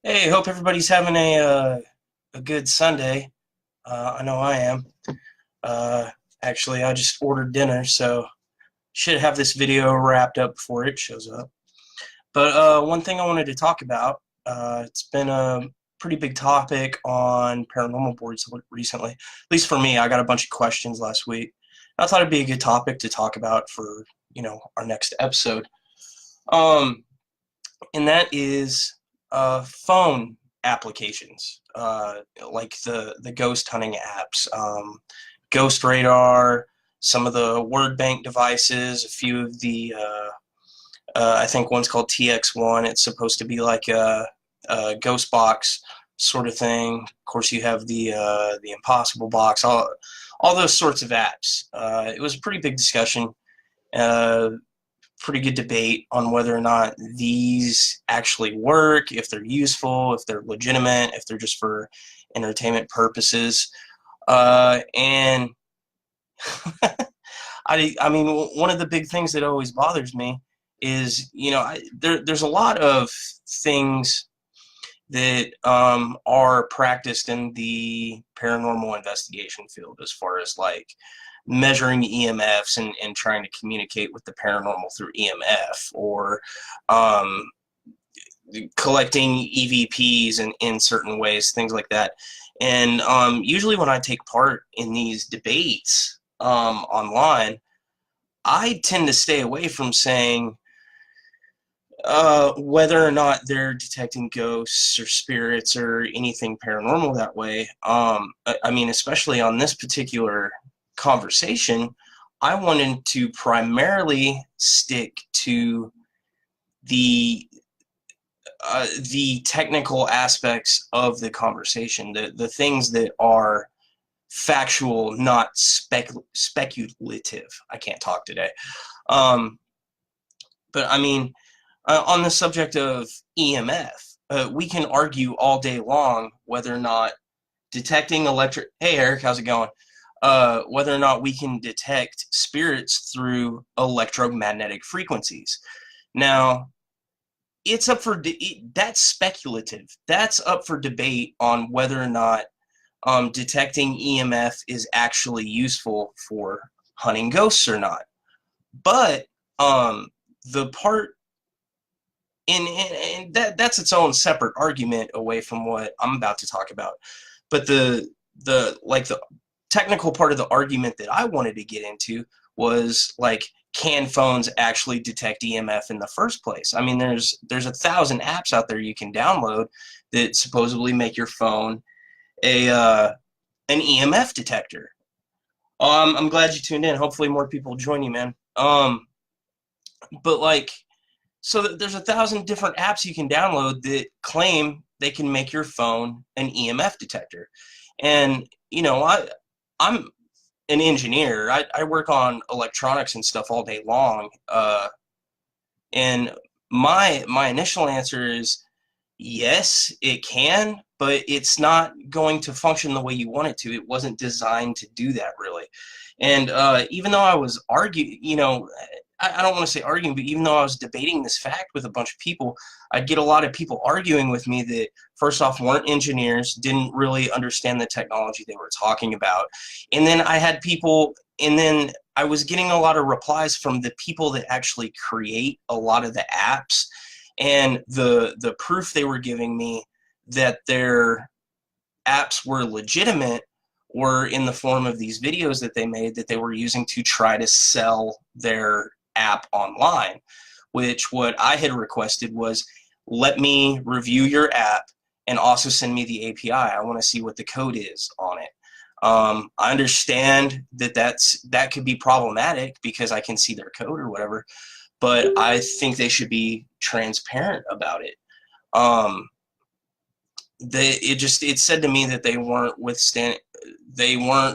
Hey, hope everybody's having a good Sunday. I know I am. Uh, Actually, I just ordered dinner, so should have this video wrapped up before it shows up. But one thing I wanted to talk about, it's been a pretty big topic on paranormal boards recently. At least for me, I got a bunch of questions last week. I thought it'd be a good topic to talk about for our next episode. Um, and that is phone applications, like the ghost hunting apps, Ghost Radar, some of the word bank devices, a few of the I think one's called TX1. It's supposed to be like a ghost box sort of thing. Of course, you have the Impossible box, all those sorts of apps. It was a pretty big discussion. Uh, Pretty good debate on whether or not these actually work, if they're useful, if they're legitimate, if they're just for entertainment purposes. And I mean, one of the big things that always bothers me is, there's a lot of things that are practiced in the paranormal investigation field as far as like measuring EMFs and trying to communicate with the paranormal through EMF or um, collecting EVPs in certain ways, things like that. And usually when I take part in these debates online, I tend to stay away from saying whether or not they're detecting ghosts or spirits or anything paranormal that way. I mean, especially on this particular conversation, I wanted to primarily stick to the the technical aspects of the conversation, the things that are factual, not speculative. I can't talk today. Um, but I mean, on the subject of EMF, we can argue all day long whether or not detecting electric. Hey, Eric, how's it going? Whether or not we can detect spirits through electromagnetic frequencies. Now, it's up for that's speculative. That's up for debate on whether or not detecting EMF is actually useful for hunting ghosts or not. But the part and that's its own separate argument away from what I'm about to talk about. But the technical part of the argument that I wanted to get into was like, can phones actually detect EMF in the first place? I mean, there's 1,000 apps out there you can download that supposedly make your phone a an EMF detector. I'm glad you tuned in. Hopefully, more people join you, man. But like, so there's 1,000 different apps you can download that claim they can make your phone an EMF detector. And I'm an engineer. I work on electronics and stuff all day long. And my initial answer is yes, it can, but it's not going to function the way you want it to. It wasn't designed to do that, really. And even though I was arguing, I don't want to say arguing, but even though I was debating this fact with a bunch of people, I'd get a lot of people arguing with me that, first off, weren't engineers, didn't really understand the technology they were talking about. And then I was getting a lot of replies from the people that actually create a lot of the apps, and the proof they were giving me that their apps were legitimate were in the form of these videos that they made that they were using to try to sell their app online, which what I had requested was, let me review your app and also send me the API. I want to see what the code is on it. I understand that could be problematic because I can see their code or whatever, but I think they should be transparent about it. It said to me that they weren't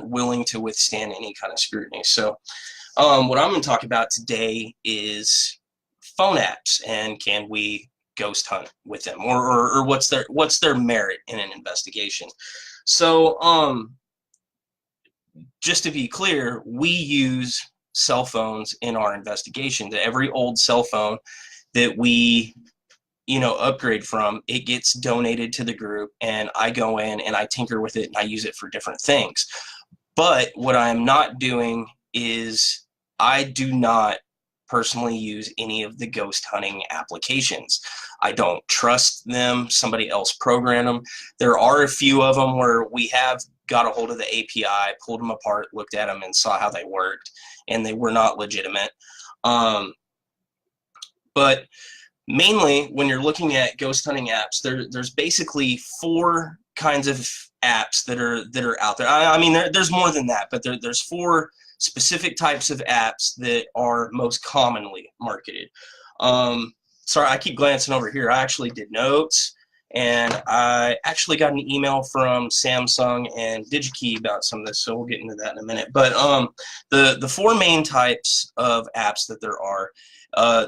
willing to withstand any kind of scrutiny. So what I'm going to talk about today is phone apps, and can we ghost hunt with them, or what's their merit in an investigation. So just to be clear, we use cell phones in our investigations. Every old cell phone that we upgrade from, it gets donated to the group, and I go in and I tinker with it and I use it for different things. But what I'm not doing is I do not personally use any of the ghost hunting applications. I don't trust them. Somebody else programmed them. There are a few of them where we have got a hold of the API, pulled them apart, looked at them, and saw how they worked, and they were not legitimate. But mainly, when you're looking at ghost hunting apps, there's basically 4 kinds of apps that are out there. I mean, there's more than that, but there's 4 specific types of apps that are most commonly marketed. Sorry, I keep glancing over here. I actually did notes, and I actually got an email from Samsung and DigiKey about some of this, so we'll get into that in a minute. But the 4 main types of apps that there are,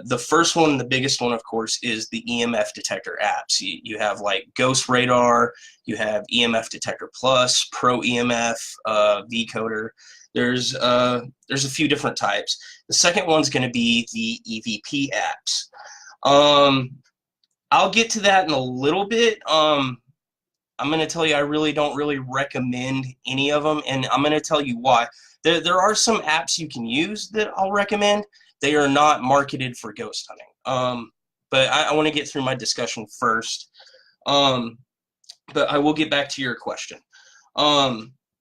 the first one, the biggest one, of course, is the EMF detector apps. You have like Ghost Radar, you have EMF Detector Plus, Pro EMF, Vcoder. There's a few different types. The second one's going to be the EVP apps. I'll get to that in a little bit. I'm going to tell you I don't really recommend any of them, and I'm going to tell you why. There are some apps you can use that I'll recommend. They are not marketed for ghost hunting. But I want to get through my discussion first. But I will get back to your question.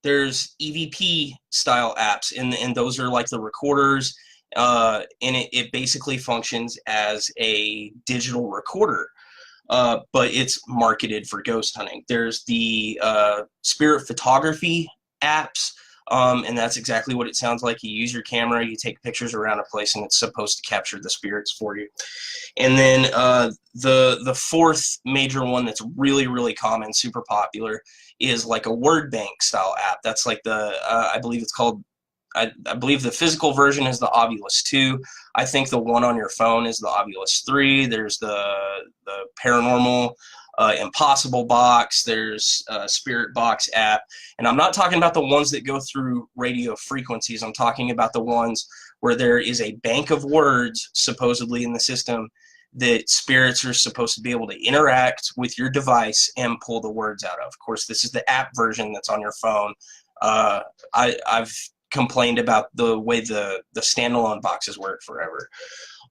There's EVP style apps, and those are like the recorders, and it basically functions as a digital recorder, but it's marketed for ghost hunting. There's the spirit photography apps, and that's exactly what it sounds like. You use your camera, you take pictures around a place, and it's supposed to capture the spirits for you. And then the fourth major one that's really, really common, super popular, is like a word bank style app. That's like the, I believe it's called, I believe the physical version is the Ovilus 2. I think the one on your phone is the Ovilus 3. There's the Paranormal Impossible Box. There's Spirit Box app. And I'm not talking about the ones that go through radio frequencies. I'm talking about the ones where there is a bank of words supposedly in the system that spirits are supposed to be able to interact with your device and pull the words out of. Of course, this is the app version that's on your phone. I've complained about the way the standalone boxes work forever.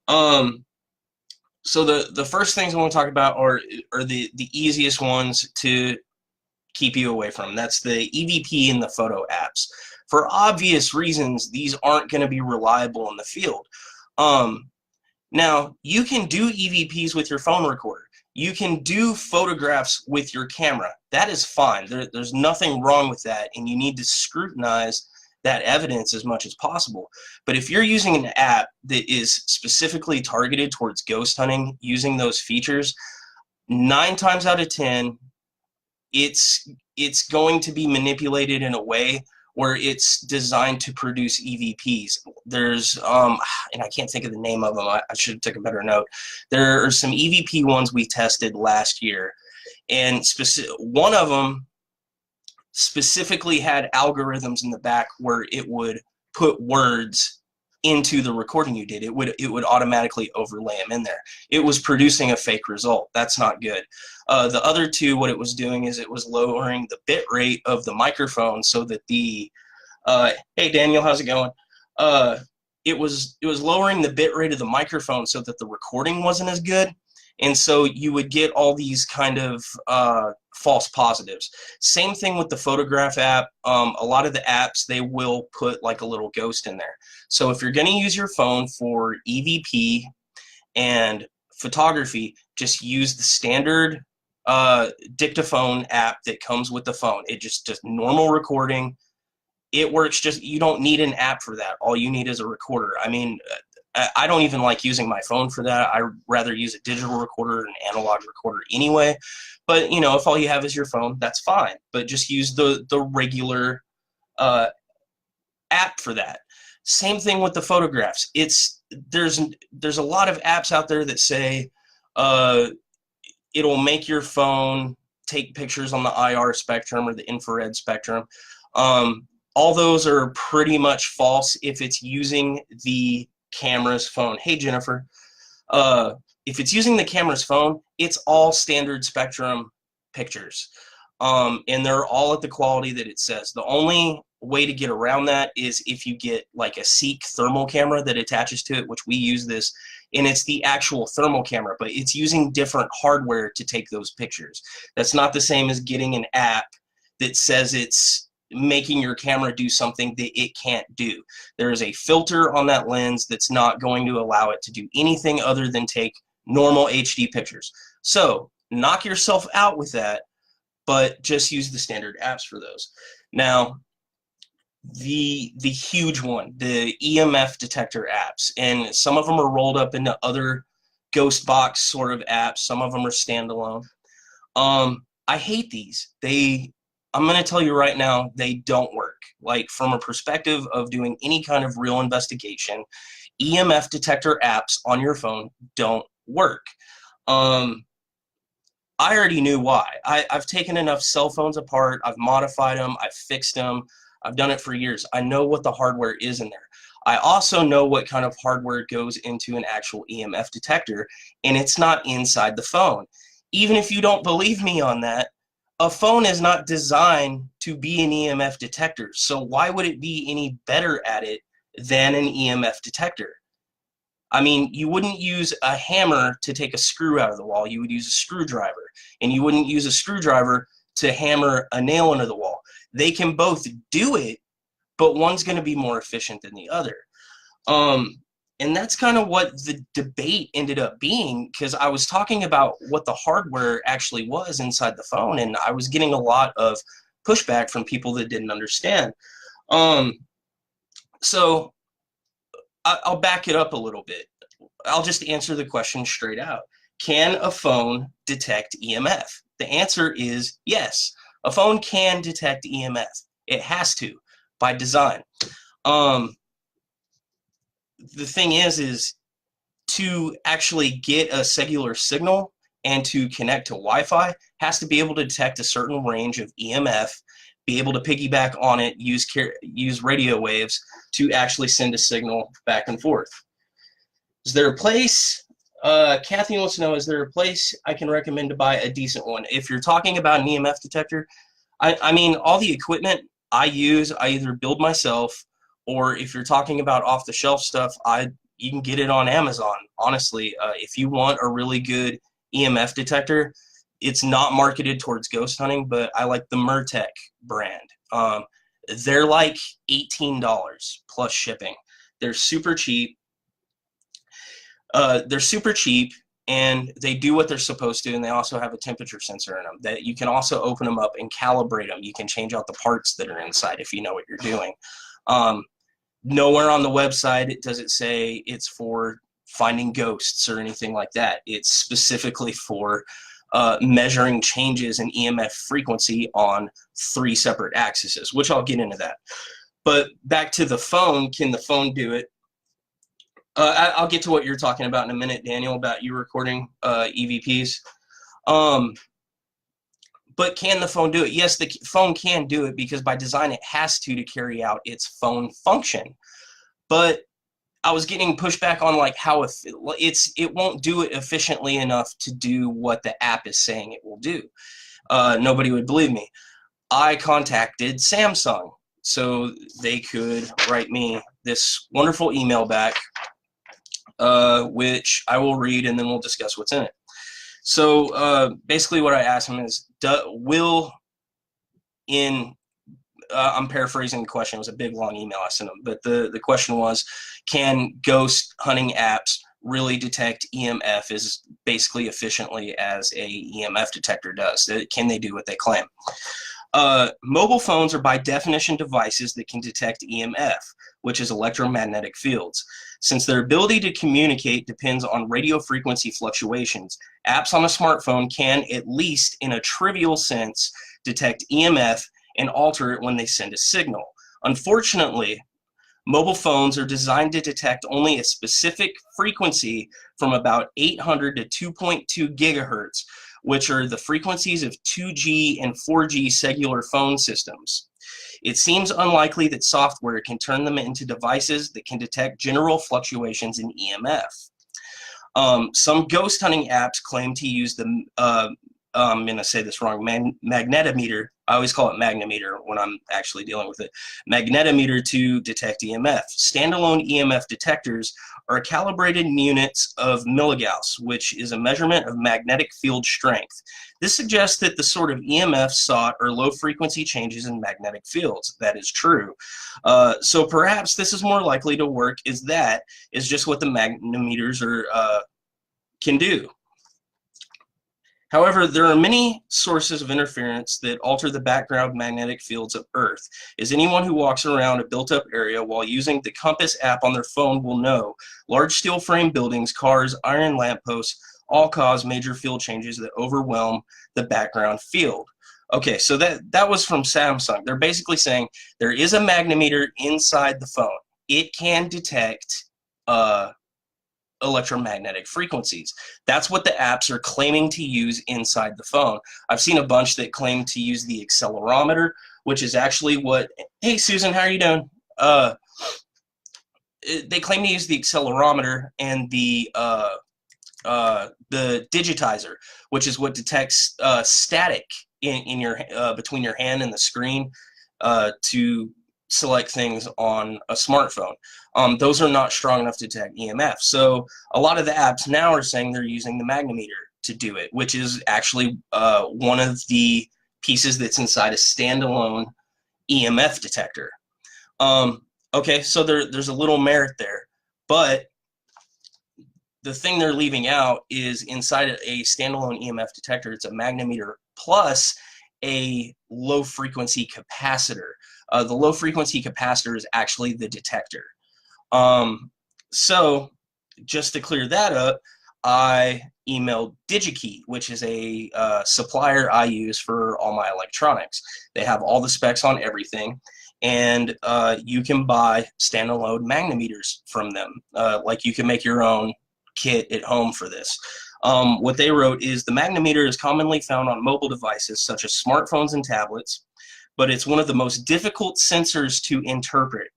So the first things I want to talk about are the easiest ones to keep you away from. That's the EVP and the photo apps. For obvious reasons, these aren't going to be reliable in the field. Now, you can do EVPs with your phone recorder. You can do photographs with your camera. That is fine. There's nothing wrong with that, and you need to scrutinize that evidence as much as possible. But if you're using an app that is specifically targeted towards ghost hunting, using those features, 9 times out of 10, it's going to be manipulated in a way where it's designed to produce EVPs. There's, and I can't think of the name of them. I should have taken a better note. There are some EVP ones we tested last year, and one of them specifically had algorithms in the back where it would put words into the recording you did. It would automatically overlay them in there. It was producing a fake result. That's not good. The other two, what it was doing is it was lowering the bit rate of the microphone so that the hey Daniel, how's it going? It was lowering the bit rate of the microphone so that the recording wasn't as good, and so you would get all these kind of false positives. Same thing with the photograph app. A lot of the apps, they will put like a little ghost in there. So if you're going to use your phone for EVP and photography, just use the standard dictaphone app that comes with the phone. It just normal recording. It works. Just, you don't need an app for that. All you need is a recorder. I mean, I don't even like using my phone for that. I rather use a digital recorder, an analog recorder anyway. But, you know, if all you have is your phone, that's fine. But just use the regular app for that. Same thing with the photographs. There's a lot of apps out there that say it'll make your phone take pictures on the IR spectrum or the infrared spectrum. All those are pretty much false if it's using the camera's phone. Hey, Jennifer. If if it's using the camera's phone, it's all standard spectrum pictures. And they're all at the quality that it says. The only way to get around that is if you get like a Seek thermal camera that attaches to it, which we use this, and it's the actual thermal camera, but it's using different hardware to take those pictures. That's not the same as getting an app that says it's making your camera do something that it can't do. There is a filter on that lens that's not going to allow it to do anything other than take normal HD pictures. So knock yourself out with that, but just use the standard apps for those. Now, the huge one, the EMF detector apps, and some of them are rolled up into other ghost box sort of apps. Some of them are standalone. I hate these. I'm going to tell you right now, they don't work. Like, from a perspective of doing any kind of real investigation, EMF detector apps on your phone don't work. I already knew why. I've taken enough cell phones apart, I've modified them, I've fixed them, I've done it for years. I know what the hardware is in there. I also know what kind of hardware goes into an actual EMF detector, and it's not inside the phone. Even if you don't believe me on that, a phone is not designed to be an EMF detector, so why would it be any better at it than an EMF detector? I mean, you wouldn't use a hammer to take a screw out of the wall. You would use a screwdriver. And you wouldn't use a screwdriver to hammer a nail into the wall. They can both do it, but one's going to be more efficient than the other. And that's kind of what the debate ended up being, because I was talking about what the hardware actually was inside the phone, and I was getting a lot of pushback from people that didn't understand. So I'll back it up a little bit. I'll just answer the question straight out. Can a phone detect EMF? The answer is yes. A phone can detect EMF. It has to, by design. The thing is to actually get a cellular signal and to connect to Wi-Fi, has to be able to detect a certain range of EMF, be able to piggyback on it, use radio waves to actually send a signal back and forth. Is there a place, Kathy wants to know, is there a place I can recommend to buy a decent one? If you're talking about an EMF detector, I mean, all the equipment I use, I either build myself, or if you're talking about off-the-shelf stuff, you can get it on Amazon. Honestly, if you want a really good EMF detector, it's not marketed towards ghost hunting, but I like the Murtec brand. They're like $18 plus shipping. They're super cheap. And they do what they're supposed to, and they also have a temperature sensor in them that you can also open them up and calibrate them. You can change out the parts that are inside if you know what you're doing. Nowhere on the website does it say it's for finding ghosts or anything like that. It's specifically for measuring changes in EMF frequency on 3 separate axes, which I'll get into that. But back to the phone, can the phone do it? I'll get to what you're talking about in a minute, Daniel, about you recording EVPs. But can the phone do it? Yes, the phone can do it, because by design it has to carry out its phone function. But I was getting pushback on like how it won't do it efficiently enough to do what the app is saying it will do. Nobody would believe me. I contacted Samsung so they could write me this wonderful email back, which I will read and then we'll discuss what's in it. So basically what I asked him is, I'm paraphrasing the question. It was a big, long email I sent him. But the question was, can ghost hunting apps really detect EMF as basically efficiently as a EMF detector does? Can they do what they claim? Mobile phones are by definition devices that can detect EMF, which is electromagnetic fields. Since their ability to communicate depends on radio frequency fluctuations, apps on a smartphone can, at least in a trivial sense, detect EMF and alter it when they send a signal. Unfortunately, mobile phones are designed to detect only a specific frequency from about 800 to 2.2 gigahertz, which are the frequencies of 2G and 4G cellular phone systems. It seems unlikely that software can turn them into devices that can detect general fluctuations in EMF. Some ghost hunting apps claim to use the I'm going to say this wrong, magnetometer. I always call it magnometer when I'm actually dealing with it. Magnetometer to detect EMF. Standalone EMF detectors are calibrated units of milligauss, which is a measurement of magnetic field strength. This suggests that the sort of EMF sought are low-frequency changes in magnetic fields. That is true. So perhaps this is more likely to work, is just what the magnometers can do. However, there are many sources of interference that alter the background magnetic fields of Earth. As anyone who walks around a built-up area while using the Compass app on their phone will know, large steel frame buildings, cars, iron lampposts all cause major field changes that overwhelm the background field. Okay, so that was from Samsung. They're basically saying there is a magnometer inside the phone. It can detect electromagnetic frequencies. That's what the apps are claiming to use inside the phone. I've seen a bunch that claim to use the accelerometer, which is actually what, hey Susan, how are you doing? They claim to use the accelerometer and the digitizer, which is what detects static in your between your hand and the screen to select things on a smartphone. Those are not strong enough to detect EMF. So a lot of the apps now are saying they're using the magnometer to do it, which is actually one of the pieces that's inside a standalone EMF detector. Okay, so there's a little merit there, but the thing they're leaving out is inside a standalone EMF detector, it's a magnometer plus a low-frequency capacitor. The low-frequency capacitor is actually the detector. So just to clear that up, I emailed DigiKey, which is a supplier I use for all my electronics. They have all the specs on everything, and you can buy standalone magnometers from them. Like you can make your own kit at home for this. What they wrote is the magnometer is commonly found on mobile devices such as smartphones and tablets, but it's one of the most difficult sensors to interpret.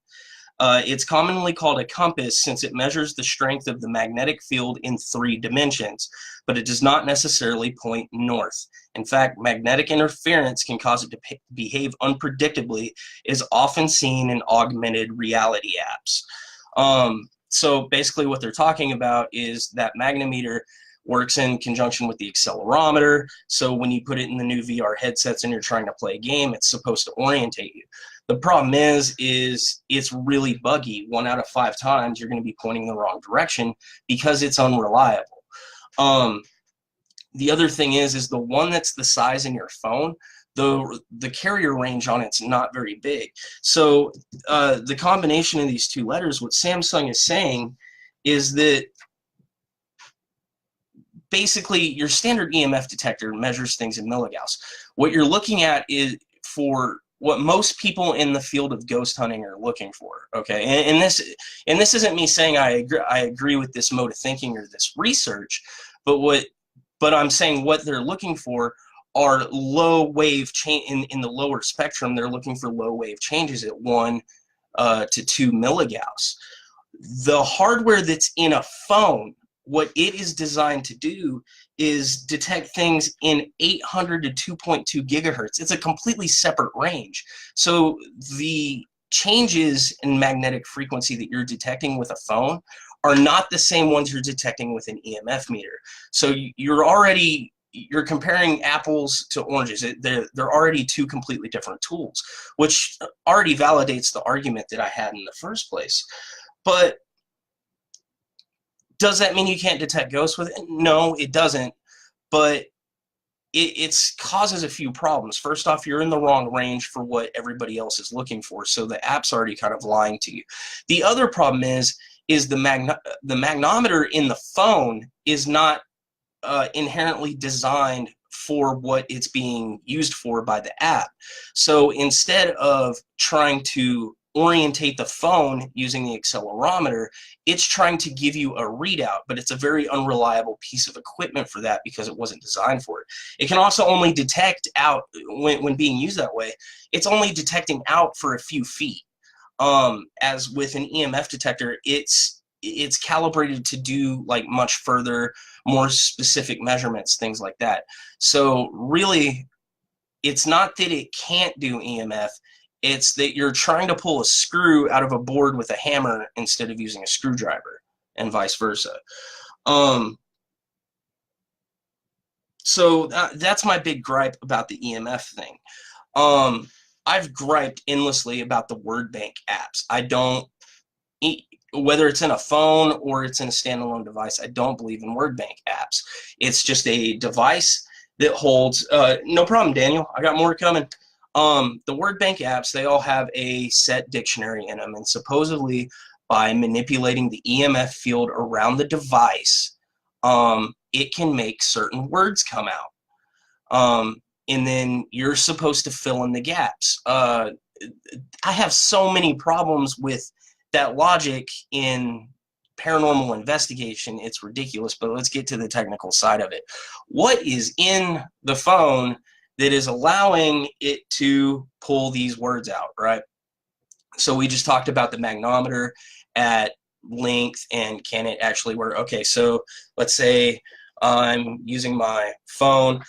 It's commonly called a compass since it measures the strength of the magnetic field in 3 dimensions, but it does not necessarily point north. In fact, magnetic interference can cause it to behave unpredictably, is often seen in augmented reality apps. So basically what they're talking about is that magnometer works in conjunction with the accelerometer. So when you put it in the new VR headsets and you're trying to play a game, it's supposed to orientate you. The problem is it's really buggy. 1 out of 5 times you're going to be pointing the wrong direction because it's unreliable. The other thing is the one that's the size in your phone, the carrier range on it's not very big. So the combination of these 2 letters, what Samsung is saying is that basically your standard EMF detector measures things in milligauss. What you're looking at is for what most people in the field of ghost hunting are looking for, okay? And this isn't me saying I agree with this mode of thinking or this research, but I'm saying what they're looking for are low wave change in the lower spectrum. They're looking for low wave changes at 1 to 2 milligauss. The hardware that's in a phone, what it is designed to do is detect things in 800 to 2.2 gigahertz. It's a completely separate range. So the changes in magnetic frequency that you're detecting with a phone are not the same ones you're detecting with an EMF meter. So you're comparing apples to oranges. They're already 2 completely different tools, which already validates the argument that I had in the first place. But does that mean you can't detect ghosts with it? No, it doesn't, but it causes a few problems. First off, you're in the wrong range for what everybody else is looking for, so the app's already kind of lying to you. The other problem is the magnometer in the phone is not inherently designed for what it's being used for by the app. So instead of trying to orientate the phone using the accelerometer, it's trying to give you a readout, but it's a very unreliable piece of equipment for that because it wasn't designed for it. It can also only detect out, when being used that way, it's only detecting out for a few feet. As with an EMF detector, it's it's calibrated to do like much further, more specific measurements, things like that. So really, it's not that it can't do EMF, it's that you're trying to pull a screw out of a board with a hammer instead of using a screwdriver, and vice versa. So that's my big gripe about the EMF thing. I've griped endlessly about the word bank apps. I don't, whether it's in a phone or it's in a standalone device, I don't believe in word bank apps. It's just a device that holds, no problem, Daniel, I got more coming. The word bank apps, they all have a set dictionary in them, and supposedly by manipulating the EMF field around the device, it can make certain words come out. And then you're supposed to fill in the gaps. I have so many problems with that logic in paranormal investigation. It's ridiculous, but let's get to the technical side of it. What is in the phone that is allowing it to pull these words out, right? So we just talked about the magnometer at length, and can it actually work? Okay, so let's say I'm using my phone.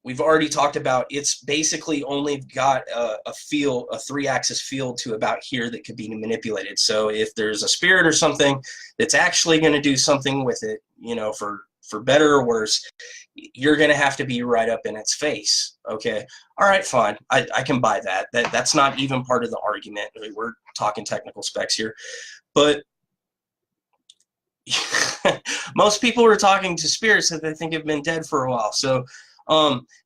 We've already talked about it's basically only got a field, a 3-axis field to about here that could be manipulated. So if there's a spirit or something that's actually going to do something with it, you know, for better or worse, you're going to have to be right up in its face. Okay, all right, fine. I can buy that. That's not even part of the argument. We're talking technical specs here. But most people are talking to spirits that they think have been dead for a while. So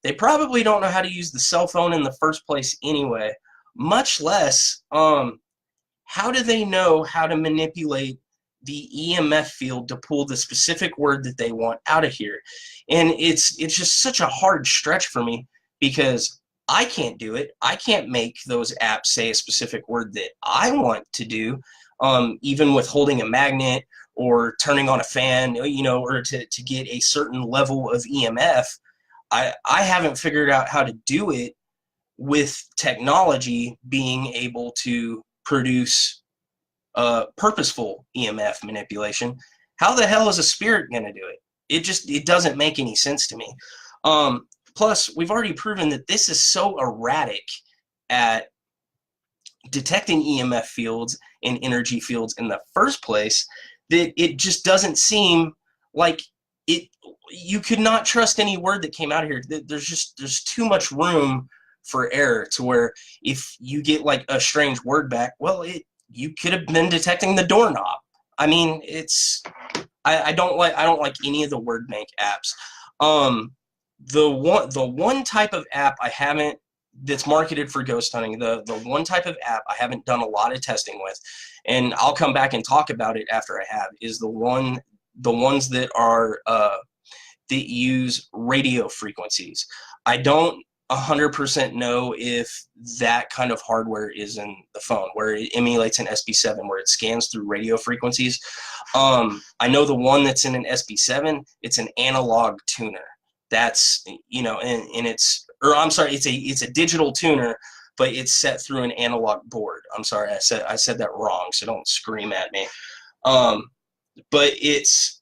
they probably don't know how to use the cell phone in the first place anyway, much less how do they know how to manipulate the EMF field to pull the specific word that they want out of here. And it's just such a hard stretch for me, because I can't do it. I can't make those apps say a specific word that I want to do, even with holding a magnet or turning on a fan, you know, or to get a certain level of EMF. I haven't figured out how to do it with technology being able to produce purposeful EMF manipulation. How the hell is a spirit going to do it? It doesn't make any sense to me. Plus, we've already proven that this is so erratic at detecting EMF fields and energy fields in the first place that it just doesn't seem like it. You could not trust any word that came out of here. There's too much room for error, to where if you get like a strange word back, well, you could have been detecting the doorknob. I mean, I don't like any of the word bank apps. The one type of app I haven't, that's marketed for ghost hunting, the one type of app I haven't done a lot of testing with, and I'll come back and talk about it after I have, is the ones that are that use radio frequencies. I don't 100% know if that kind of hardware is in the phone, where it emulates an SB7, where it scans through radio frequencies. I know the one that's in an SB7, it's an analog tuner. That's, you know, and it's, or I'm sorry, it's a digital tuner, but it's set through an analog board. I'm sorry, I said that wrong, so don't scream at me. But it's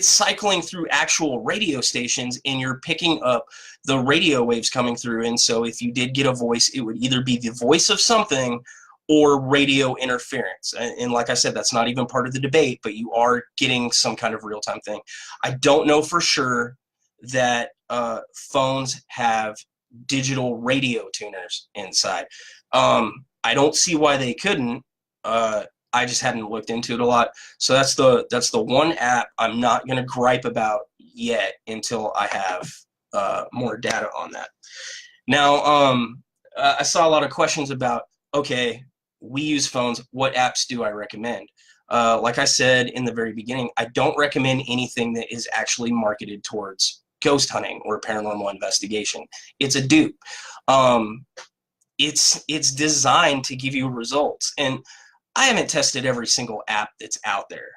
cycling through actual radio stations, and you're picking up the radio waves coming through. And so if you did get a voice, it would either be the voice of something or radio interference. And like I said, that's not even part of the debate, but you are getting some kind of real-time thing. I don't know for sure that phones have digital radio tuners inside. I don't see why they couldn't. I just hadn't looked into it a lot. So that's the one app I'm not going to gripe about yet until I have more data on that. Now, I saw a lot of questions about, okay, we use phones, what apps do I recommend? Like I said in the very beginning, I don't recommend anything that is actually marketed towards ghost hunting or paranormal investigation. It's a dupe. It's designed to give you results. And I haven't tested every single app that's out there.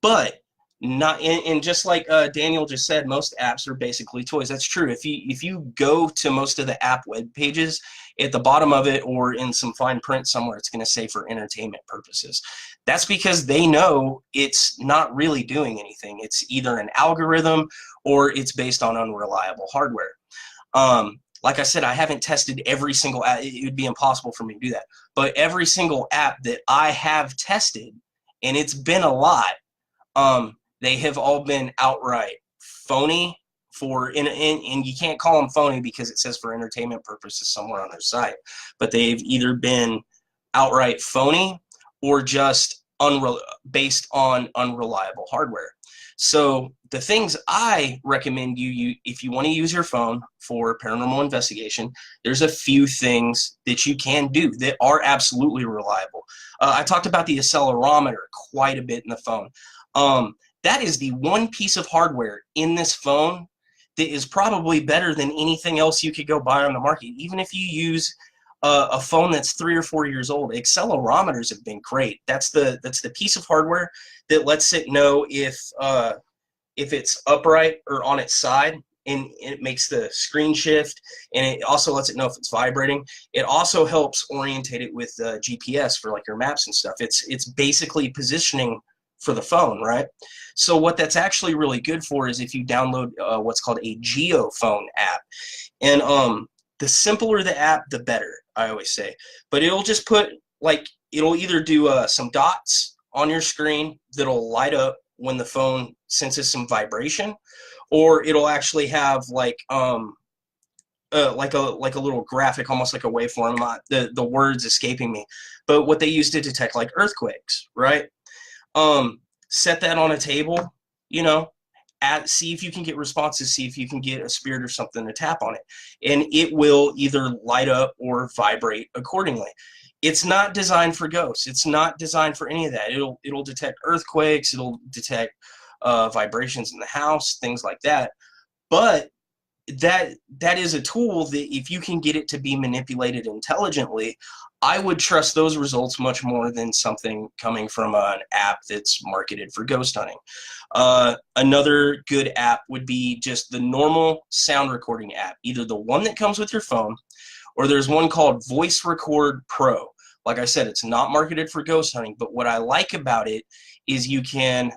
But Not and just like Daniel just said, most apps are basically toys. That's true. If you go to most of the app web pages, at the bottom of it or in some fine print somewhere, it's going to say for entertainment purposes. That's because they know it's not really doing anything. It's either an algorithm or it's based on unreliable hardware. Like I said, I haven't tested every single app. It would be impossible for me to do that. But every single app that I have tested, and it's been a lot, they have all been outright phony and you can't call them phony because it says for entertainment purposes somewhere on their site, but they've either been outright phony or just based on unreliable hardware. So the things I recommend you if you want to use your phone for paranormal investigation, there's a few things that you can do that are absolutely reliable. I talked about the accelerometer quite a bit in the phone. That is the one piece of hardware in this phone that is probably better than anything else you could go buy on the market. Even if you use a phone that's 3 or 4 years old, accelerometers have been great. That's the piece of hardware that lets it know if it's upright or on its side, and it makes the screen shift, and it also lets it know if it's vibrating. It also helps orientate it with GPS for like your maps and stuff. It's basically positioning for the phone, right? So what that's actually really good for is if you download what's called a geophone app. And the simpler the app, the better, I always say. But it'll just put, like, it'll either do some dots on your screen that'll light up when the phone senses some vibration, or it'll actually have like a little graphic, almost like a waveform. The words escaping me, but what they use to detect like earthquakes, right? Set that on a table, you know, see if you can get responses, see if you can get a spirit or something to tap on it, and it will either light up or vibrate accordingly. It's not designed for ghosts. It's not designed for any of that. It'll detect earthquakes. It'll detect vibrations in the house, things like that. But that is a tool that if you can get it to be manipulated intelligently, I would trust those results much more than something coming from an app that's marketed for ghost hunting. Another good app would be just the normal sound recording app, either the one that comes with your phone, or there's one called Voice Record Pro. Like I said, it's not marketed for ghost hunting, but what I like about it is you can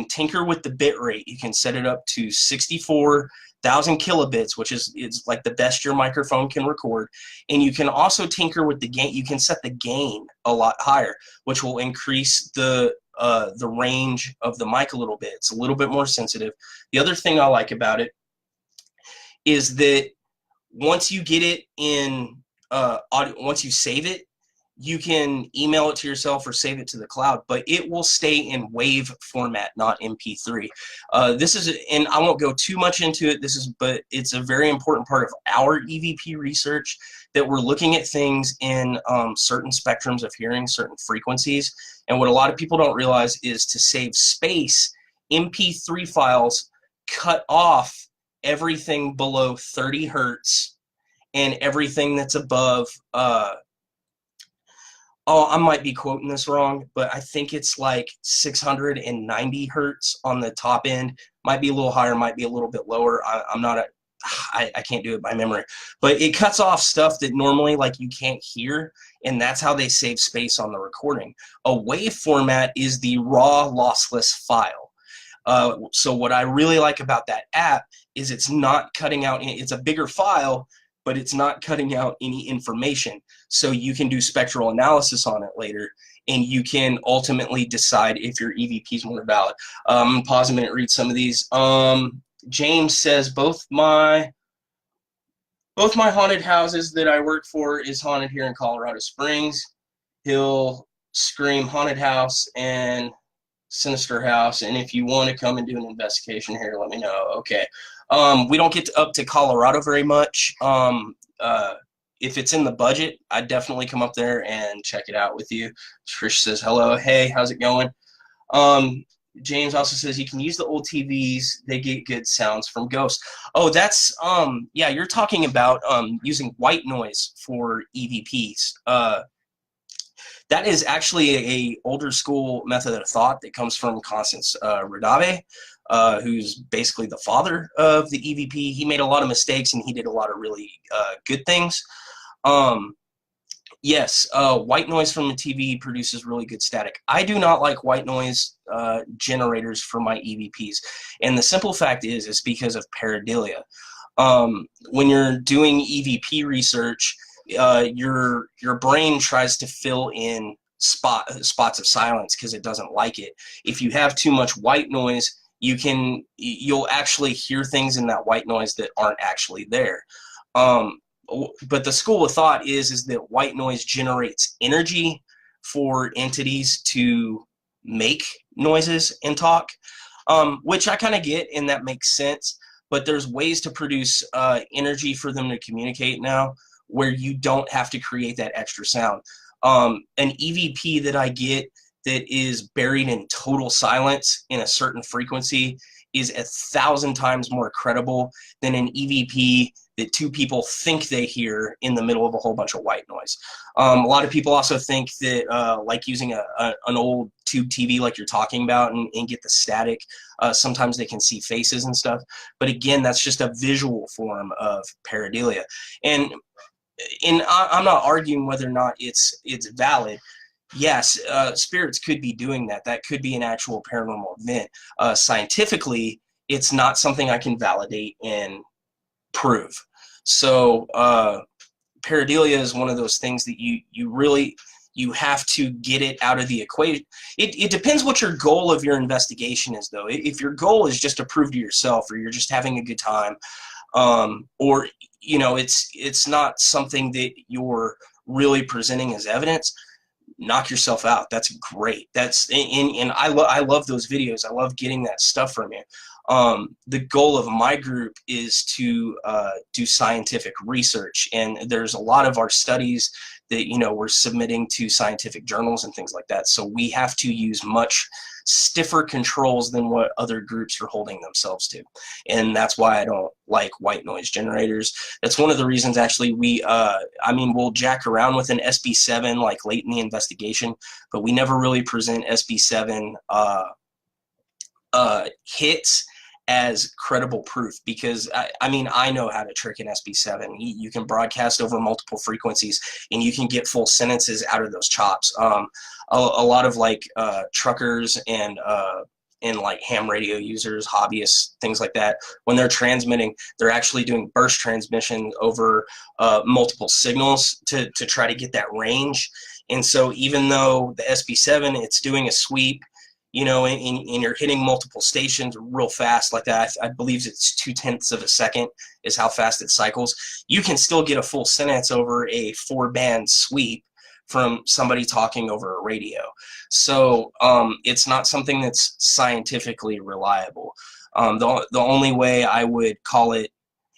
tinker with the bit rate. You can set it up to 64,000 kilobits, which is like the best your microphone can record. And you can also tinker with the gain. You can set the gain a lot higher, which will increase the range of the mic a little bit. It's a little bit more sensitive. The other thing I like about it is that once you get it in audio, once you save it, you can email it to yourself or save it to the cloud, but it will stay in WAV format, not MP3. This is, and I won't go too much into it. But it's a very important part of our EVP research, that we're looking at things in certain spectrums of hearing, certain frequencies. And what a lot of people don't realize is to save space, MP3 files cut off everything below 30 hertz and everything that's above, I might be quoting this wrong, but I think it's like 690 hertz on the top end. Might be a little higher, might be a little bit lower. I can't do it by memory. But it cuts off stuff that normally like you can't hear, and that's how they save space on the recording. A WAV format is the raw lossless file. So what I really like about that app is it's not cutting out, it's a bigger file, but it's not cutting out any information. So you can do spectral analysis on it later, and you can ultimately decide if your EVP is more valid. Pause a minute, read some of these. James says, both my haunted houses that I work for is haunted here in Colorado Springs. He'll scream haunted house and sinister house, and if you want to come and do an investigation here, let me know. Okay. We don't get up to Colorado very much. If it's in the budget, I'd definitely come up there and check it out with you. Trish says, hello. Hey, how's it going? James also says you can use the old TVs. They get good sounds from ghosts. Oh, that's, yeah, you're talking about using white noise for EVPs. That is actually a older school method of thought that comes from Constance Radave, who's basically the father of the EVP. He made a lot of mistakes, and he did a lot of really good things. Yes, white noise from the TV produces really good static. I do not like white noise generators for my EVPs, and the simple fact is because of pareidolia. When you're doing EVP research, your brain tries to fill in spots of silence because it doesn't like it. If you have too much white noise, you'll actually hear things in that white noise that aren't actually there. But the school of thought is that white noise generates energy for entities to make noises and talk, which I kind of get, and that makes sense. But there's ways to produce energy for them to communicate now where you don't have to create that extra sound. An EVP that I get that is buried in total silence in a certain frequency is 1,000 times more credible than an EVP that two people think they hear in the middle of a whole bunch of white noise. A lot of people also think that like using an old tube TV like you're talking about and get the static, sometimes they can see faces and stuff. But again, that's just a visual form of pareidolia. And I'm not arguing whether or not it's valid. Yes, spirits could be doing that. That could be an actual paranormal event. Scientifically, it's not something I can validate and prove. So pareidolia is one of those things that you have to get it out of the equation. It depends what your goal of your investigation is, though. If your goal is just to prove to yourself, or you're just having a good time, or it's not something that you're really presenting as evidence, knock yourself out. That's great. And I love those videos. I love getting that stuff from you. The goal of my group is to do scientific research, and there's a lot of our studies that we're submitting to scientific journals and things like that. So we have to use much stiffer controls than what other groups are holding themselves to, and that's why I don't like white noise generators. That's one of the reasons actually we'll jack around with an SB7 like late in the investigation, but we never really present SB7 hits as credible proof, because I know how to trick an SB7. You can broadcast over multiple frequencies and you can get full sentences out of those chops. A lot of like truckers and like ham radio users, hobbyists, things like that, when they're transmitting, they're actually doing burst transmission over multiple signals to try to get that range. And so even though the SB7, it's doing a sweep, and you're hitting multiple stations real fast like that, I believe it's 0.2 of a second is how fast it cycles, you can still get a full sentence over a 4-band sweep from somebody talking over a radio. So it's not something that's scientifically reliable. The only way I would call it,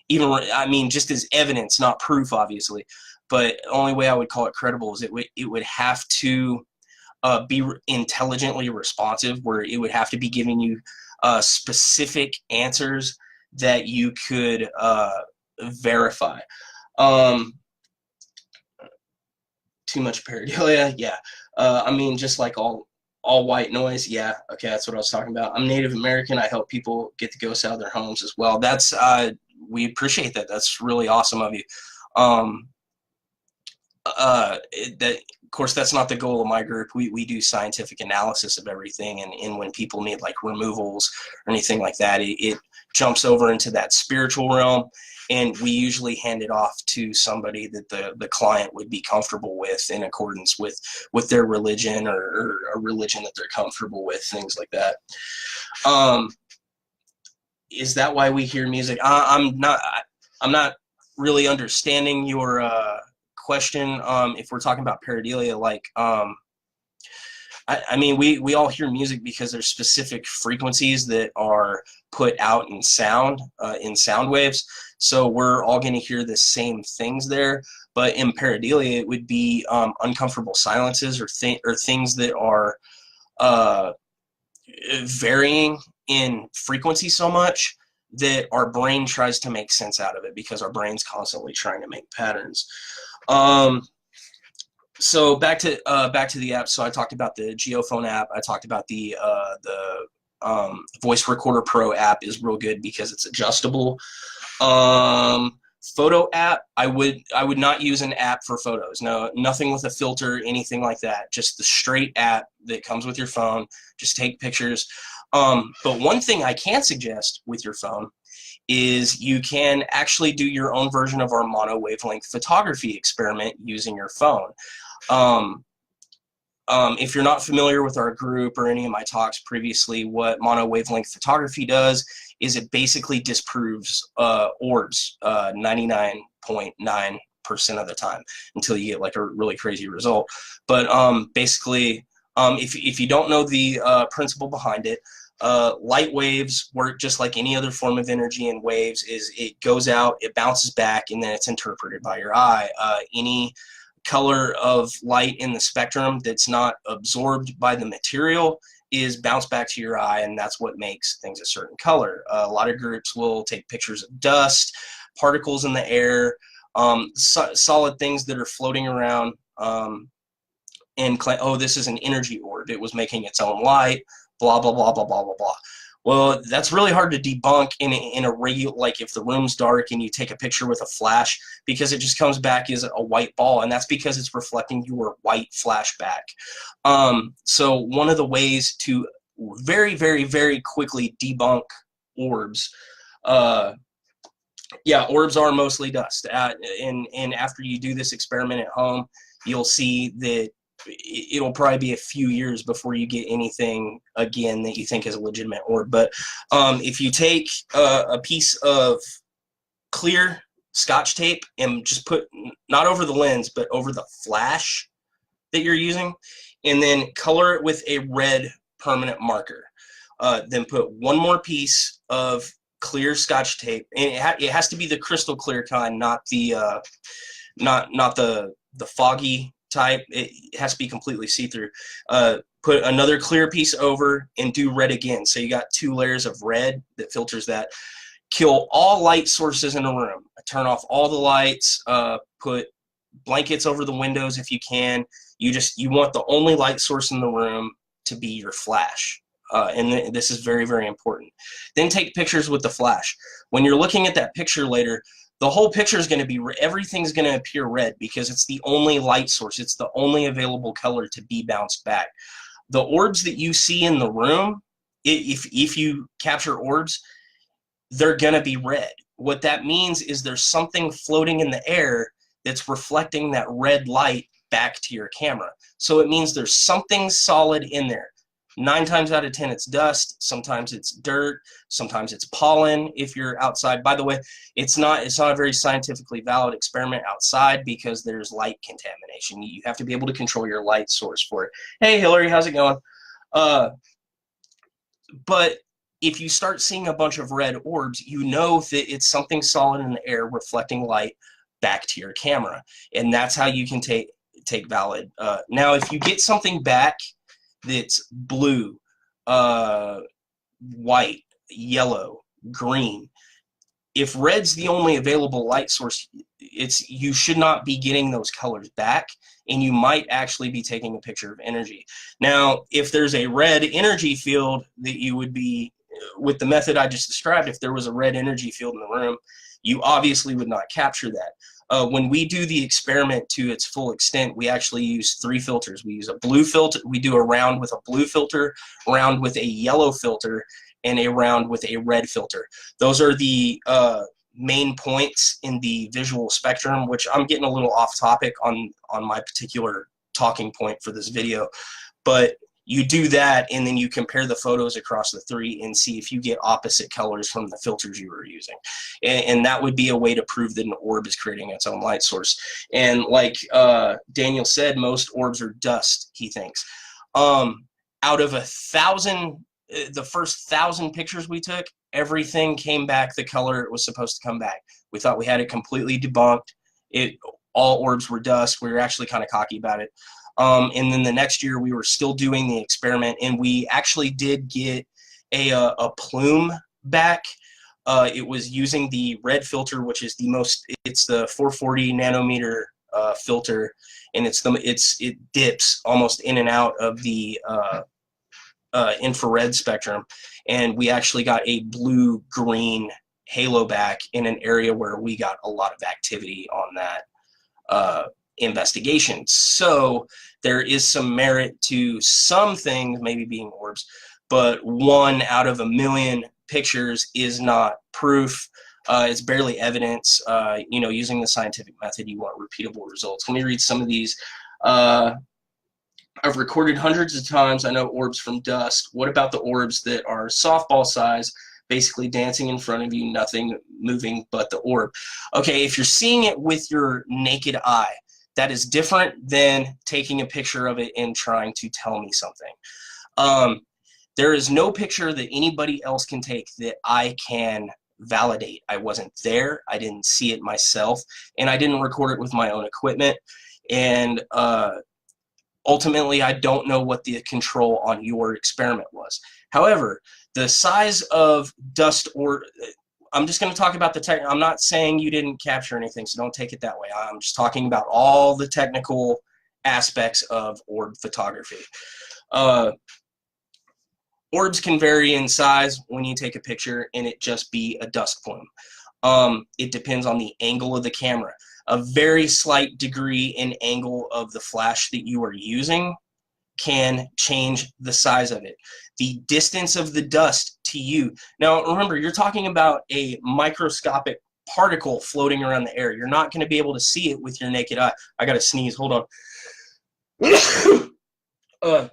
just as evidence, not proof, obviously, but the only way I would call it credible is it would have to be intelligently responsive, where it would have to be giving you specific answers that you could verify. Too much pareidolia, yeah. Just like all white noise, yeah. Okay, that's what I was talking about. I'm Native American. I help people get the ghosts out of their homes as well. That's we appreciate that. That's really awesome of you. Of course, that's not the goal of my group. We do scientific analysis of everything, and when people need like removals or anything like that, it jumps over into that spiritual realm, and we usually hand it off to somebody that the client would be comfortable with in accordance with their religion, or a religion that they're comfortable with, things like that. Is that why we hear music? I'm not really understanding your question. If we're talking about pareidolia, like we all hear music because there's specific frequencies that are put out in sound waves, so we're all going to hear the same things there. But in pareidolia, it would be uncomfortable silences, or things that are varying in frequency so much that our brain tries to make sense out of it, because our brain's constantly trying to make patterns. So back to the app. So I talked about the Geophone app. I talked about the Voice Recorder Pro app is real good because it's adjustable. Photo app, I would not use an app for photos. No, nothing with a filter, anything like that. Just the straight app that comes with your phone. Just take pictures. But one thing I can suggest with your phone is you can actually do your own version of our mono wavelength photography experiment using your phone. If you're not familiar with our group or any of my talks previously, what mono wavelength photography does is it basically disproves orbs 99.9% of the time until you get like a really crazy result. But basically, if you don't know the principle behind it, light waves work just like any other form of energy in waves. Is it goes out, it bounces back, and then it's interpreted by your eye. Any color of light in the spectrum that's not absorbed by the material is bounced back to your eye, and that's what makes things a certain color. A lot of groups will take pictures of dust, particles in the air, solid things that are floating around, and claim, oh, this is an energy orb. It was making its own light, blah, blah, blah, blah, blah, blah, blah. Well, that's really hard to debunk in a regular, like if the room's dark and you take a picture with a flash, because it just comes back as a white ball, and that's because it's reflecting your white flashback. So one of the ways to very, very, very quickly debunk orbs, yeah, orbs are mostly dust. And after you do this experiment at home, you'll see that it'll probably be a few years before you get anything again that you think is a legitimate orb. But if you take a piece of clear Scotch tape and just put, not over the lens, but over the flash that you're using, and then color it with a red permanent marker, then put one more piece of clear Scotch tape, and it has to be the crystal clear kind, not the not the foggy type. It has to be completely see-through. Put another clear piece over and do red again. So you got 2 layers of red that filters that. Kill all light sources in a room. Turn off all the lights. Put blankets over the windows if you can. You want the only light source in the room to be your flash. And this is very, very important. Then take pictures with the flash. When you're looking at that picture later, the whole picture is going to be, everything's going to appear red because it's the only light source. It's the only available color to be bounced back. The orbs that you see in the room, if you capture orbs, they're going to be red. What that means is there's something floating in the air that's reflecting that red light back to your camera. So it means there's something solid in there. 9 times out of 10, it's dust. Sometimes it's dirt. Sometimes it's pollen if you're outside. By the way, it's not a very scientifically valid experiment outside because there's light contamination. You have to be able to control your light source for it. Hey, Hillary, how's it going? But if you start seeing a bunch of red orbs, you know that it's something solid in the air reflecting light back to your camera. And that's how you can take valid. Now, if you get something back that's blue, white, yellow, green, if red's the only available light source, you should not be getting those colors back, and you might actually be taking a picture of energy. Now, if there's a red energy field that you would be, with the method I just described, if there was a red energy field in the room, you obviously would not capture that. When we do the experiment to its full extent, we actually use 3 filters. We use a blue filter. We do a round with a blue filter, a round with a yellow filter, and a round with a red filter. Those are the main points in the visual spectrum, which I'm getting a little off topic on my particular talking point for this video. But you do that, and then you compare the photos across the 3 and see if you get opposite colors from the filters you were using. And that would be a way to prove that an orb is creating its own light source. And like Daniel said, most orbs are dust, he thinks. Out of 1,000, the first 1,000 pictures we took, everything came back the color it was supposed to come back. We thought we had it completely debunked. All orbs were dust. We were actually kind of cocky about it. And then the next year we were still doing the experiment, and we actually did get a plume back. It was using the red filter, which is it's the 440 nanometer filter, and it dips almost in and out of the infrared spectrum, and we actually got a blue-green halo back in an area where we got a lot of activity on that investigation. So there is some merit to some things maybe being orbs, but 1 out of a million pictures is not proof. It's barely evidence. Using the scientific method, you want repeatable results. Let me read some of these. I've recorded hundreds of times. I know orbs from dust. What about the orbs that are softball size, basically dancing in front of you, nothing moving but the orb? Okay, if you're seeing it with your naked eye, that is different than taking a picture of it and trying to tell me something. There is no picture that anybody else can take that I can validate. I wasn't there. I didn't see it myself, and I didn't record it with my own equipment. And ultimately, I don't know what the control on your experiment was. However, the size of dust, or I'm just going to talk about the tech. I'm not saying you didn't capture anything, so don't take it that way. I'm just talking about all the technical aspects of orb photography. Orbs can vary in size when you take a picture and it just be a dust plume. It depends on the angle of the camera. A very slight degree in angle of the flash that you are using can change the size of it. The distance of the dust to you. Now, remember, you're talking about a microscopic particle floating around the air. You're not going to be able to see it with your naked eye. I got to sneeze. Hold on.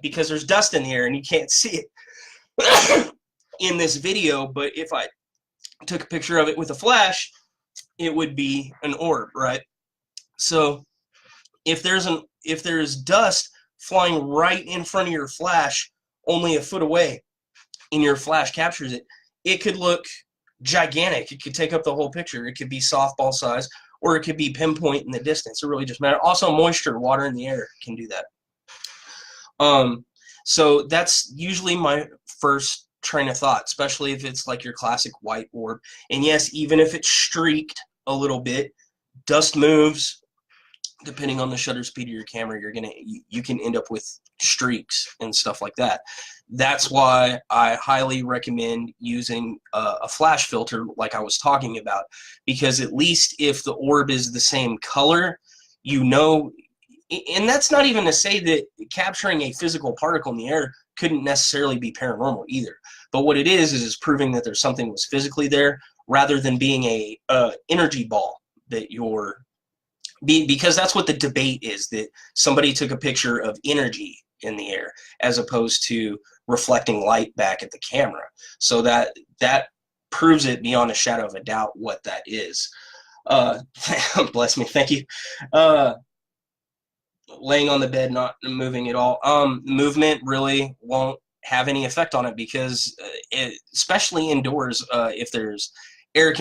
Because there's dust in the air and you can't see it in this video, but if I took a picture of it with a flash, it would be an orb, right? So if there's dust flying right in front of your flash, only a foot away, and your flash captures it, it could look gigantic. It could take up the whole picture. It could be softball size, or it could be pinpoint in the distance. It really just matters. Also, moisture, water in the air can do that. So that's usually my first train of thought, especially if it's like your classic white orb. And yes, even if it's streaked a little bit, dust moves. Depending on the shutter speed of your camera, you can end up with streaks and stuff like that. That's why I highly recommend using a flash filter like I was talking about, because at least if the orb is the same color, and that's not even to say that capturing a physical particle in the air couldn't necessarily be paranormal either. But what it is proving that there's something was physically there rather than being a energy ball that because that's what the debate is, that somebody took a picture of energy in the air as opposed to reflecting light back at the camera. So that proves it beyond a shadow of a doubt what that is. Bless me, thank you. Laying on the bed, not moving at all. Movement really won't have any effect on it because, especially indoors, if there's air,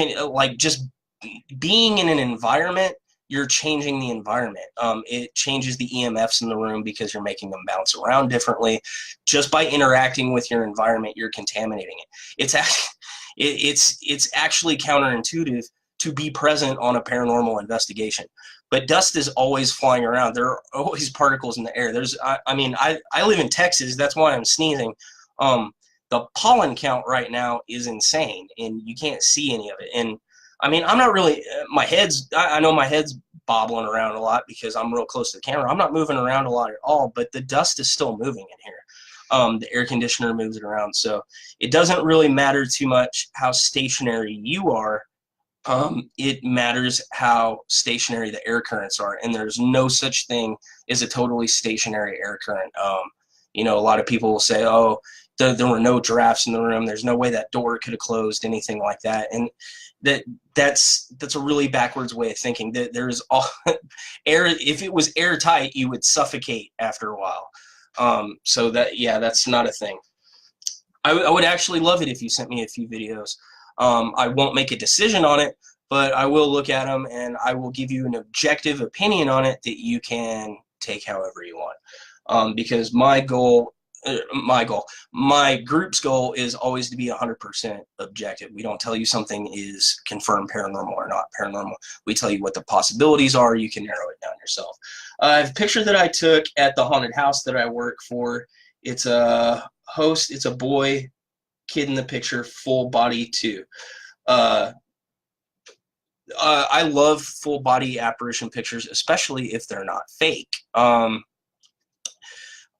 just being in an environment, you're changing the environment. It changes the EMFs in the room because you're making them bounce around differently. Just by interacting with your environment, you're contaminating it. It's actually counterintuitive to be present on a paranormal investigation. But dust is always flying around. There are always particles in the air. I live in Texas. That's why I'm sneezing. The pollen count right now is insane, and you can't see any of it. And I'm not really, I know my head's bobbling around a lot because I'm real close to the camera. I'm not moving around a lot at all, but the dust is still moving in here. The air conditioner moves it around. So it doesn't really matter too much how stationary you are. It matters how stationary the air currents are. And there's no such thing as a totally stationary air current. A lot of people will say, oh, there were no drafts in the room. There's no way that door could have closed, anything like that. And that's a really backwards way of thinking. That there's all air. If it was airtight, you would suffocate after a while. So that's not a thing. I would actually love it if you sent me a few videos. I won't make a decision on it, but I will look at them and I will give you an objective opinion on it that you can take however you want. Because my group's goal is always to be 100% objective. We don't tell you something is confirmed paranormal or not paranormal. We tell you what the possibilities are. You can narrow it down yourself. yourself. I have a picture that I took at the haunted house that I work for. It's a host. It's a boy, kid in the picture, full body too. I love full body apparition pictures, especially if they're not fake.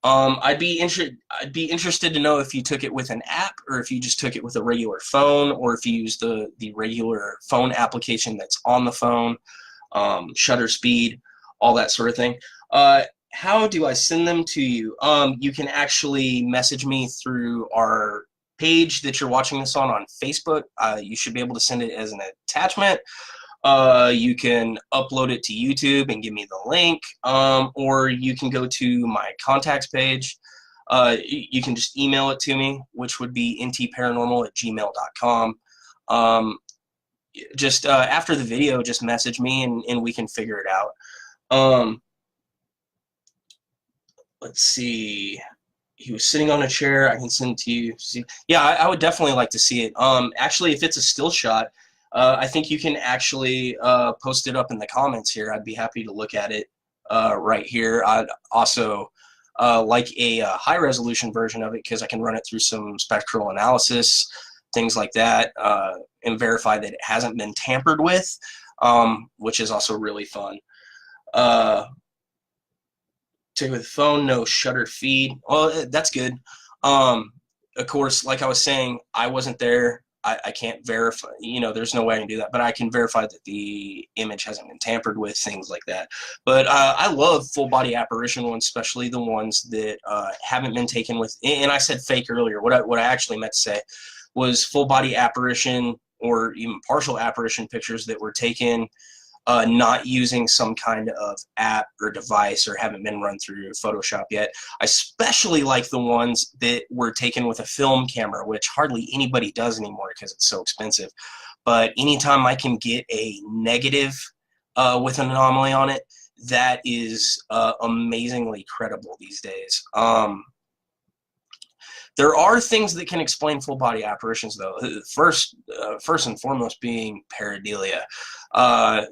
I'd be interested to know if you took it with an app, or if you just took it with a regular phone, or if you used the regular phone application that's on the phone, shutter speed, all that sort of thing. How do I send them to you? You can actually message me through our page that you're watching this on Facebook. You should be able to send it as an attachment. You can upload it to YouTube and give me the link, or you can go to my contacts page. You can just email it to me, which would be ntparanormal@gmail.com. Just after the video, just message me and we can figure it out. Let's see. He was sitting on a chair. I can send it to you. See, yeah, I would definitely like to see it. Actually, if it's a still shot, I think you can actually post it up in the comments here. I'd be happy to look at it right here. I'd also like a high-resolution version of it, because I can run it through some spectral analysis, things like that, and verify that it hasn't been tampered with, which is also really fun. Take with the phone, no shutter feed. Well, that's good. Of course, like I was saying, I wasn't there. I can't verify, there's no way I can do that, but I can verify that the image hasn't been tampered with, things like that. But I love full body apparition ones, especially the ones that haven't been taken with, and I said fake earlier. What I actually meant to say was full body apparition, or even partial apparition pictures that were taken not using some kind of app or device, or haven't been run through Photoshop yet. I especially like the ones that were taken with a film camera, which hardly anybody does anymore because it's so expensive. But anytime I can get a negative with an anomaly on it, that is amazingly credible these days. There are things that can explain full body apparitions, though. First and foremost being pareidolia. The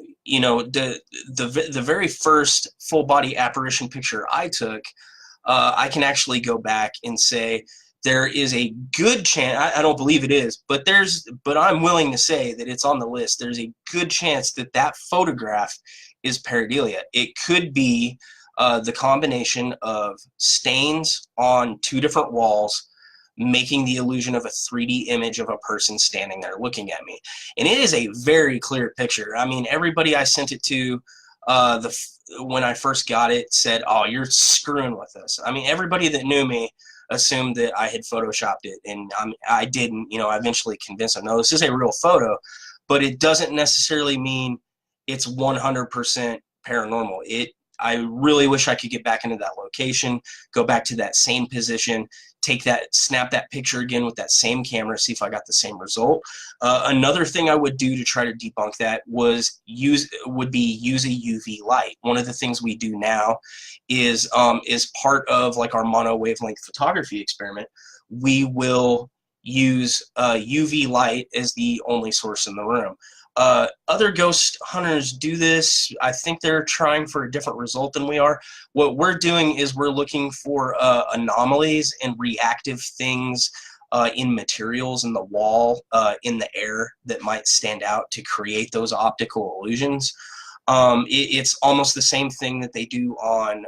very first full body apparition picture I took, I can actually go back and say there is a good chance. I don't believe it is, but I'm willing to say that it's on the list. There's a good chance that that photograph is pareidolia. It could be the combination of stains on two different walls, making the illusion of a 3D image of a person standing there looking at me. And it is a very clear picture. I mean, everybody I sent it to when I first got it said, "Oh, you're screwing with us." I mean, everybody that knew me assumed that I had photoshopped it, and I didn't. I eventually convinced them, no, this is a real photo, but it doesn't necessarily mean it's 100% paranormal. I really wish I could get back into that location, go back to that same position, snap that picture again with that same camera, see if I got the same result. Another thing I would do to try to debunk that would be use a UV light. One of the things we do now is part of like our mono wavelength photography experiment. We will use UV light as the only source in the room. Other ghost hunters do this. I think they're trying for a different result than we are. What we're doing is we're looking for anomalies and reactive things in materials, in the wall, in the air, that might stand out to create those optical illusions. It's almost the same thing that they do on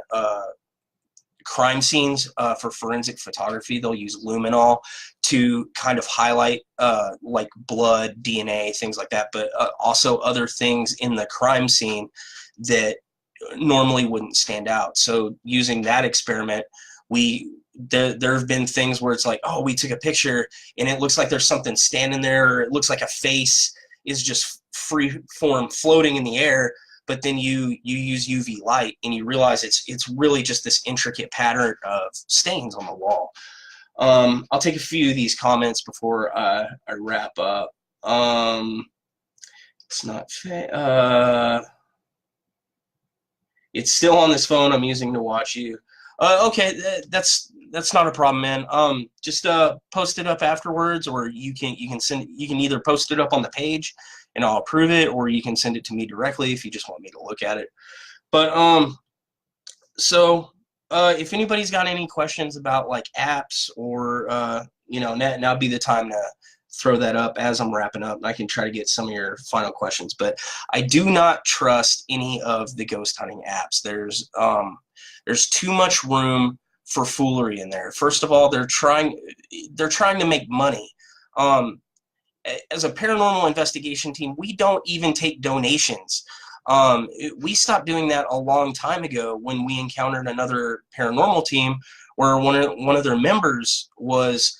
crime scenes for forensic photography. They'll use luminol to kind of highlight like blood, DNA, things like that, but also other things in the crime scene that normally wouldn't stand out. So using that experiment, there have been things where it's like, oh, we took a picture and it looks like there's something standing there, or it looks like a face is just free form floating in the air. But then you use UV light and you realize it's really just this intricate pattern of stains on the wall. I'll take a few of these comments before I wrap up. It's not it's still on this phone I'm using to watch you. Okay, that's not a problem, man. Just post it up afterwards, or you can either post it up on the page and I'll approve it, or you can send it to me directly if you just want me to look at it. But so if anybody's got any questions about like apps or now would be the time to throw that up as I'm wrapping up. I can try to get some of your final questions, but I do not trust any of the ghost hunting apps. There's too much room for foolery in there. First of all, they're trying to make money. As a paranormal investigation team, we don't even take donations. We stopped doing that a long time ago when we encountered another paranormal team where one of their members was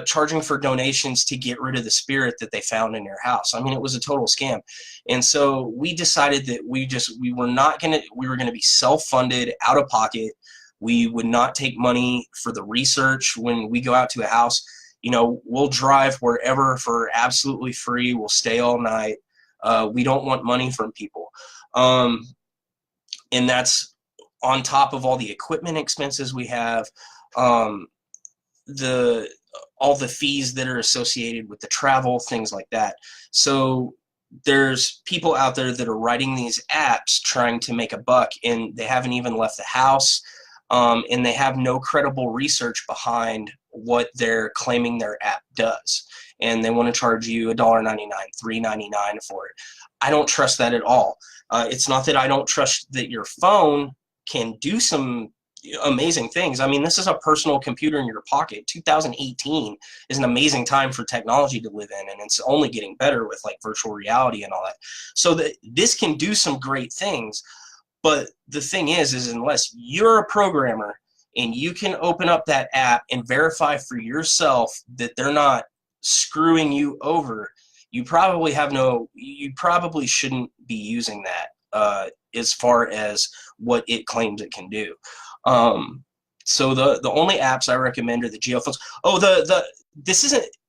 charging for donations to get rid of the spirit that they found in their house. I mean, it was a total scam. And so we decided that we were gonna be self-funded, out of pocket. We would not take money for the research when we go out to a house. We'll drive wherever for absolutely free. We'll stay all night. We don't want money from people. And that's on top of all the equipment expenses we have, all the fees that are associated with the travel, things like that. So there's people out there that are writing these apps trying to make a buck, and they haven't even left the house, and they have no credible research behind what they're claiming their app does. And they want to charge you $1.99, $3.99 for it. I don't trust that at all. It's not that I don't trust that your phone can do some amazing things. I mean, this is a personal computer in your pocket. 2018 is an amazing time for technology to live in, and it's only getting better with like virtual reality and all that. So this can do some great things, but the thing is unless you're a programmer and you can open up that app and verify for yourself that they're not screwing you over, you probably shouldn't be using that as far as what it claims it can do. So the only apps I recommend are the geophones. Oh,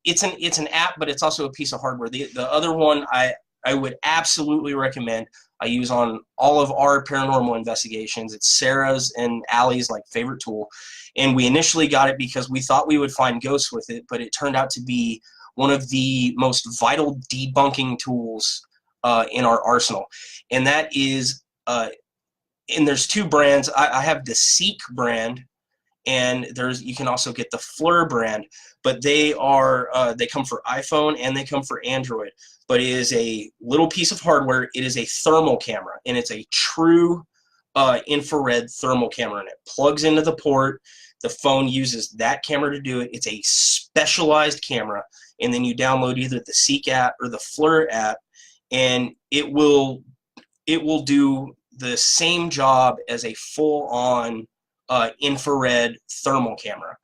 it's an app, but it's also a piece of hardware. The other one I would absolutely recommend. I use on all of our paranormal investigations. It's Sarah's and Allie's like favorite tool, and we initially got it because we thought we would find ghosts with it, but it turned out to be one of the most vital debunking tools in our arsenal, and that is and there's two brands. I have the Seek brand, and you can also get the Fleur brand, but they come for iPhone and they come for Android. But it is a little piece of hardware. It is a thermal camera, and it's a true infrared thermal camera, and it plugs into the port. The phone uses that camera to do it. It's a specialized camera, and then you download either the Seek app or the Fleur app, and it will do the same job as a full-on infrared thermal camera.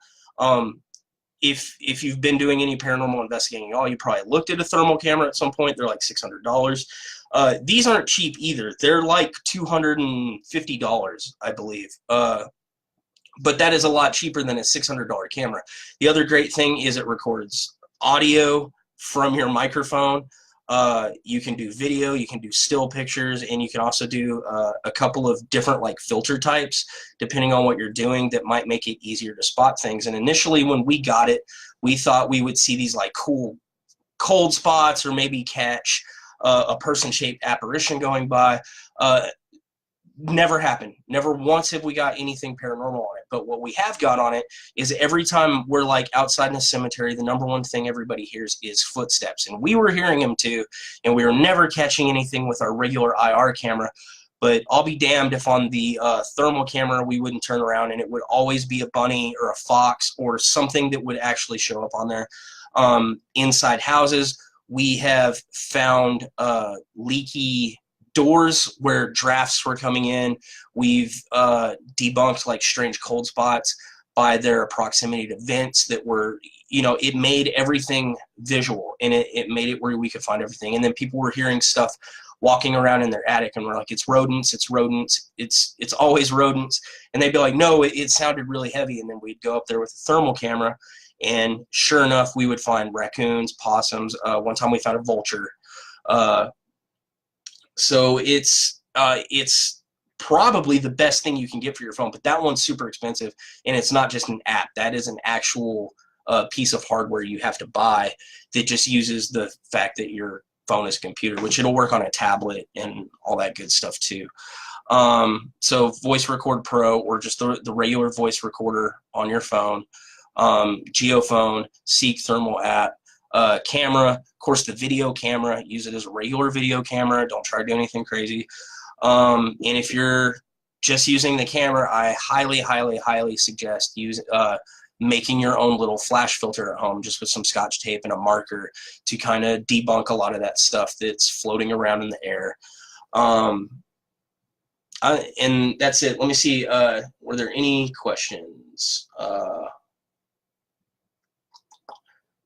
If you've been doing any paranormal investigating at all, you probably looked at a thermal camera at some point. They're like $600. These aren't cheap either. They're like $250, I believe. But that is a lot cheaper than a $600 camera. The other great thing is it records audio from your microphone. You can do video, you can do still pictures, and you can also do a couple of different like filter types depending on what you're doing that might make it easier to spot things. And initially when we got it, we thought we would see these like cool cold spots or maybe catch a person-shaped apparition going by. Never happened. Never once have we got anything paranormal on it. But what we have got on it is every time we're like outside in a cemetery, the number one thing everybody hears is footsteps. And we were hearing them too, and we were never catching anything with our regular IR camera. But I'll be damned if on the thermal camera we wouldn't turn around and it would always be a bunny or a fox or something that would actually show up on there. Inside houses, we have found leaky doors where drafts were coming in. We've debunked like strange cold spots by their proximity to vents that were, it made everything visual, and it made it where we could find everything. And then people were hearing stuff walking around in their attic, and we're like, it's rodents, it's always rodents. And they'd be like, no, it sounded really heavy. And then we'd go up there with a thermal camera, and sure enough, we would find raccoons, possums. One time we found a vulture. So it's probably the best thing you can get for your phone, but that one's super expensive, and it's not just an app. That is an actual piece of hardware you have to buy that just uses the fact that your phone is a computer, which it'll work on a tablet and all that good stuff too. So Voice Record Pro, or just the regular voice recorder on your phone, Geophone, Seek Thermal app, camera, of course the video camera, use it as a regular video camera, don't try to do anything crazy. And if you're just using the camera, I highly suggest making your own little flash filter at home, just with some Scotch tape and a marker, to kind of debunk a lot of that stuff that's floating around in the air. And that's it. Let me see. Were there any questions?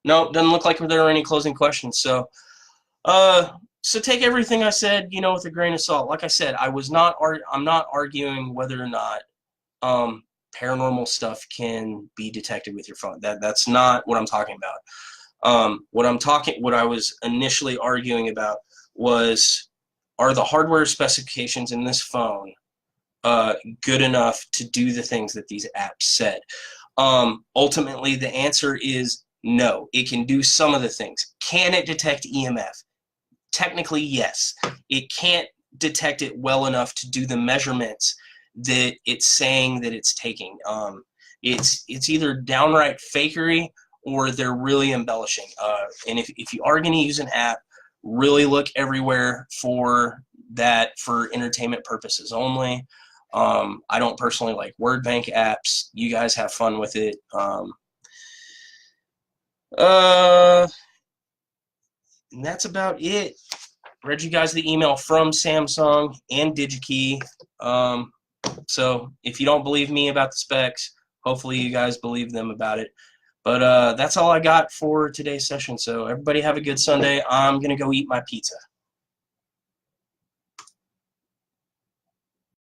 No, doesn't look like there were any closing questions. So take everything I said, with a grain of salt. Like I said, I'm not arguing whether or not paranormal stuff can be detected with your phone. That's not what I'm talking about. What I was initially arguing about was, are the hardware specifications in this phone good enough to do the things that these apps said? Ultimately, the answer is no. It can do some of the things. Can it detect EMF? Technically, yes. It can't detect it well enough to do the measurements that it's saying that it's taking. It's either downright fakery, or they're really embellishing. And if you are going to use an app, really look everywhere for that, for entertainment purposes only. I don't personally like word bank apps. You guys have fun with it. And that's about it. Read you guys the email from Samsung and DigiKey. So if you don't believe me about the specs, hopefully you guys believe them about it. But that's all I got for today's session. So everybody have a good Sunday. I'm going to go eat my pizza.